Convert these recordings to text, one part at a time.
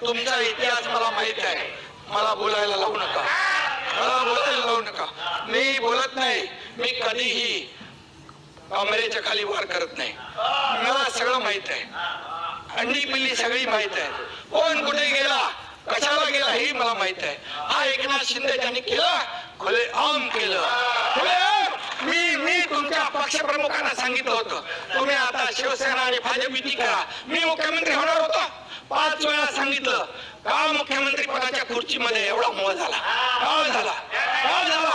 तुमचा इतिहास मला माहित आहे. मला बोलायला लावू नका, मला बोलायला लावू नका. मी बोलत नाही. मी कधीही कमरेच्या खाली वार करत नाही. मला सगळं माहित आहे. अंडी पिल्ली सगळी माहित आहे. कोण कुठे गेला, कशाला गेला हे मला माहित आहे. हा एकनाथ शिंदे त्यांनी केला, खुले आम केलं. मी तुमच्या पक्षप्रमुखांना सांगितलं होतं, तुम्ही आता शिवसेना आणि भाजप युती करा. मी मुख्यमंत्री होणार होतो. 5 वेळा सांगितलं. का मुख्यमंत्री पदाच्या खुर्चीमध्ये एवढा मोह झाला? का झाला? का झाला?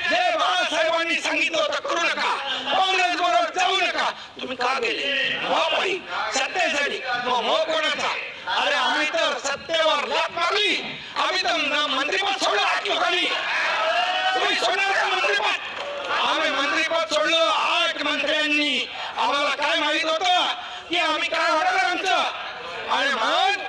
जे बाळासाहेबांनी सांगितलं होतं करू नका, काँग्रेस बरोबर जाऊ नका, तुम्ही का गेले? मोह सत्तेसाठी. मोह कोणाचा? अरे आम्ही तर सत्तेवर लाथ मारली. आम्ही तर मंत्रिपद सोडलं 8 लोकांनी. तुम्ही सोडणार का मंत्रिपद? आम्ही मंत्रिपद सोडलं 8 मंत्र्यांनी. आम्हाला काय माहित होतं की आम्ही काय होणार आमचं? आणि मग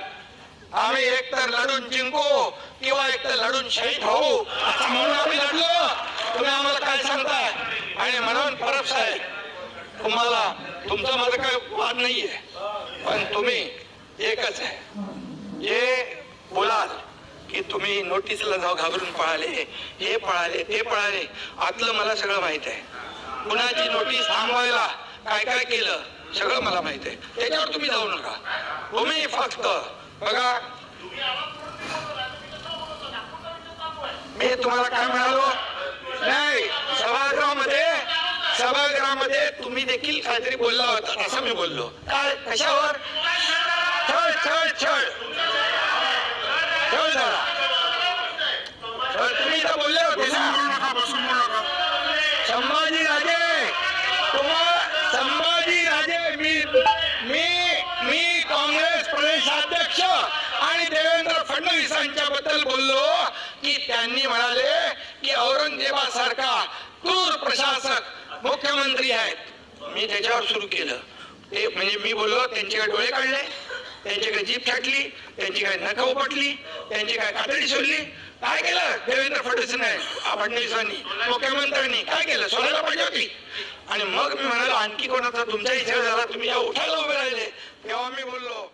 आम्ही एकतर लढून जिंकू किंवा एकतर लढून शहीद होऊ असं म्हणून आम्ही लढलो. तुम्ही आम्हाला काय सांगताय? आणि म्हणून परब साहेब, तुम्हाला तुमचं माझं काही वाद नाहीये, पण तुम्ही एकच आहे, जे बोलाल की तुम्ही नोटीसला जाऊ घाबरून पळाले, हे पळाले, ते पळाले. आतलं मला सगळं माहित आहे. कुणाची नोटीस थांबवायला काय काय केलं सगळं मला माहित आहे. त्याच्यावर तुम्ही जाऊ नका. तुम्ही फक्त बघा, मी तुम्हाला काय म्हणालो नाही, सभागृहामध्ये तुम्ही देखील काहीतरी बोलला होता असं मी बोललो. काय? कशावर? छळ छळ छळ छळ झाला. तुम्ही इथं बोलले होते ना, संभाजीराजे, संभाजीराजे. मी काँग्रेस प्रदेशाध्यक्ष आणि देवेंद्र फडणवीसांच्या बद्दल बोललो की त्यांनी म्हणाले की औरंगजेबासारखा क्रूर प्रशासक मुख्यमंत्री आहेत. मी त्याच्यावर सुरू केलं ते म्हणजे मी बोललो त्यांचे काय डोळे काढले, त्यांची काय जीभ छाटली, त्यांची काय नख उपटली, त्यांची काय कातडी सोडली. काय केलं देवेंद्र फडणवीसांनी मुख्यमंत्र्यांनी काय केलं? सोडायला पाहिजे होती. आणि मग मी म्हणालो आणखी कोणाचा तुमच्या इथे झाला, तुम्ही या उठायला उभे राहिले. तेव्हा मी बोललो